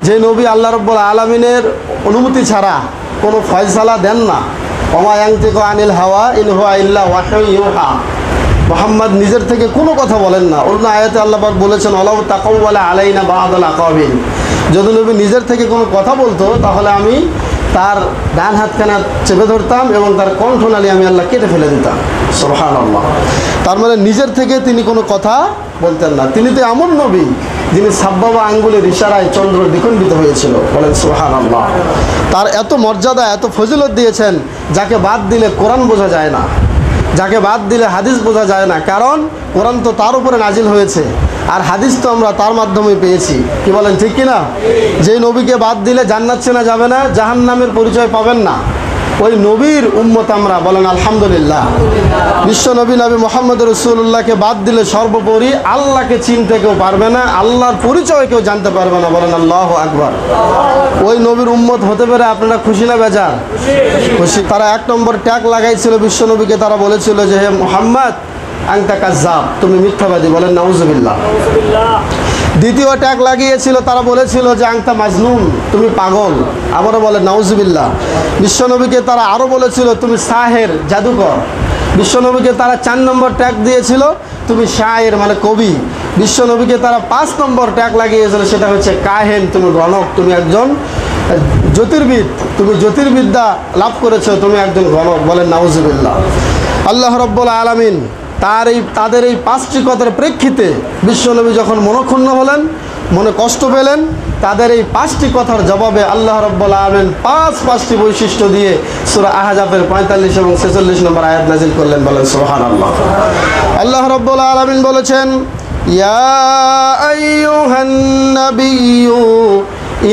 যে নবী আল্লাহ রাব্বুল আলামিনের অনুমতি ছাড়া কোনো ফয়সালা দেন না। ওমা ইয়ানতিকু আনিল হাওয়া ইন হুয়া ইল্লা ওয়াহয়ুন ইউহা। মুহাম্মদ নিজের থেকে কোনো কথা বলেন না। অন্য আয়াতে আল্লাহ পাক বলেছেন ওয়ালাউ তাকাওয়ালা আলাইনা বা'দাল আকাবিন, যদি নবী নিজের থেকে কোনো কথা বলতো তাহলে আমি তার ডান হাতখানা চেপে ধরতাম এবং তার কণ্ঠনালী আমি আল্লাহ কেটে ফেলে দিতাম। সুবহানাল্লাহ। তার মানে নিজের থেকে তিনি কোনো কথা বলতেন না। তিনি তো এমন নবী যিনি সাব্বাবা আঙ্গুলের ইশারায় চন্দ্র দ্বিখণ্ডিত হয়েছিল। বলেন সুবহানাল্লাহ। তার এত মর্যাদা, এত ফজিলত দিয়েছেন, যাকে বাদ দিলে কোরআন বোঝা যায় না, যাকে বাদ দিলে হাদিস বোঝা যায় না। কারণ কোরআন তো তার উপরে নাজিল হয়েছে, আর হাদিস তো আমরা তার মাধ্যমে পেয়েছি। কি বলেন, ঠিক কিনা? যেই নবীকে বাদ দিলে জান্নাত চেনা যাবে না, জাহান্নামের পরিচয় পাবেন না, ওই নবীর উম্মত আমরা। বলেন আলহামদুলিল্লাহ। বিশ্ব নবী নবী মোহাম্মদ রাসূলুল্লাহকে বাদ দিলে সর্বোপরি আল্লাহকে চিনতে কেউ পারবে না, আল্লাহর পরিচয় কেউ জানতে পারবে না। বলেন আল্লাহু আকবার। ওই নবীর উম্মত হতে পেরে আপনারা খুশি না বেজার? খুশি। তারা এক নম্বর ট্যাগ লাগাইছিল বিশ্ব নবীকে। তারা বলেছিল যে হে মুহাম্মদ আনতা কাজ্জাব, তুমি মিথ্যাবাদী। বলেন নাউজুবিল্লাহ। দ্বিতীয় ট্যাগ লাগিয়েছিল, তারা বলেছিল যে আনতা মাজনুন, তুমি পাগল। আবারও বলেন নাউজুবিল্লাহ। বিশ্বনবীকে তারা আরও বলেছিল তুমি সাহের, জাদুকর। বিশ্বনবীকে তারা 4 নম্বর ট্যাগ দিয়েছিল, তুমি শায়ের মানে কবি। বিশ্বনবীকে তারা 5 নম্বর ট্যাগ লাগিয়েছিল, সেটা হচ্ছে কাহেন, তুমি গণক, তুমি একজন জ্যোতির্বিদ, তুমি জ্যোতির্বিদ্যা লাভ করেছো, তুমি একজন গণক। বলেন নাউজুবিল্লাহ। আল্লাহ রাব্বুল আলামিন তাদের এই 5টি কথার প্রেক্ষিতে বিশ্বনবী যখন মনক্ষুণ্ণ হলেন, মনে কষ্ট পেলেন, তাদের এই 5টি কথার জবাবে আল্লাহ রাব্বুল আলামিন 5টি বৈশিষ্ট্য দিয়ে সূরা আহজাবের 45 এবং 46 নম্বর আয়াত নাজিল করলেন। বলেন সুবহানাল্লাহ। আল্লাহ রাব্বুল আলামিন বলেছেন, ইয়া আইয়ুহান নাবিয়্যু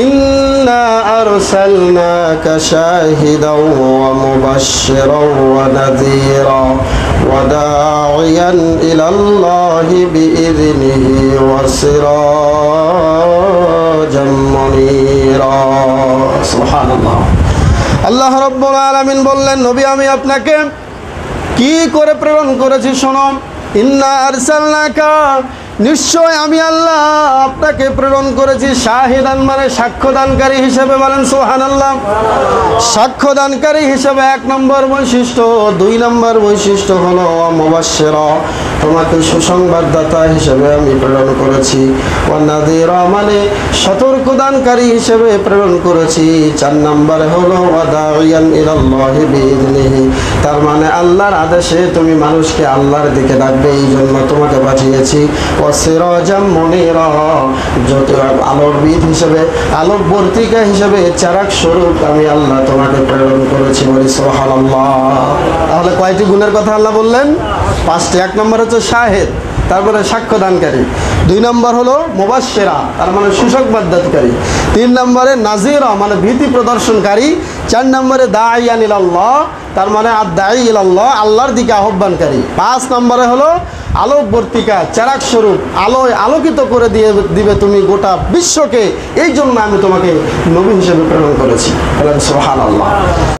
ইন্না আরসালনাকা শাহিদাও ওয়া মুবাশশিরাও ওয়া নাযীরা ওয়া দা'iয়ান ইলাল্লাহি বিইযনিহি ওয়া সিরাজাম মুনীরা। সুবহানাল্লাহ। আল্লাহ রাব্বুল আলামিন বললেন, নবী আমি আপনাকে কি করে প্রেরণ করেছি শোনো। ইন্না আরসালনাকা, নিশ্চয় আমি আল্লাহ আপনাকে প্রেরণ করেছি শাহিদান মানে সাক্ষ্যদানকারী হিসেবে। বলেন সুবহানাল্লাহ। সাক্ষ্যদানকারী হিসেবে 1 নম্বর বৈশিষ্ট্য। 2 নম্বর বৈশিষ্ট্য হলো মুবাশশিরা, তোমাকে সুসংবাদদাতা হিসেবে আমি প্রেরণ করেছি। ওয়া নাযীরা মানে সতর্কদানকারী হিসেবে প্রেরণ করেছি। 4 নম্বরে হলো ওয়া দা'iয়ান ইলাল্লাহি বিইযনিহি, তার মানে আল্লাহর আদেশে তুমি মানুষকে আল্লাহর দিকে ডাকবে, এই জন্য তোমাকে পাঠিয়েছি। সিরাজাম মুনীরা, আলোকবিদ হিসেবে, আলোকবর্তিকা হিসেবে, চারাক স্বরূপ আমি আল্লাহ তোমাকে প্রেরণ করেছি। বলি সুবহানাল্লাহ। তাহলে কয়টি গুণের কথা আল্লাহ বললেন? 5টি। 1 নম্বর হচ্ছে শাহেদ, তারপরে সাক্ষ্যদানকারী। 2 নম্বর হলো মুবাশশিরা, তার মানে সুসংবাদদানকারী। 3 নম্বরে নাযীরা মানে ভীতি প্রদর্শনকারী। 4 নম্বরে দাঈয়ান ইলাল্লাহ, তার মানে আদ-দাঈ ইলাল্লাহ, আল্লাহর দিকে আহ্বানকারী। 5 নম্বরে হলো আলোকবর্তিকা, চারাক স্বরূপ, আলোয় আলোকিত করে দিবে তুমি গোটা বিশ্বকে, এই জন্য আমি তোমাকে নবী হিসেবে প্রেরণ করেছি। বলেন সুবহানাল্লাহ।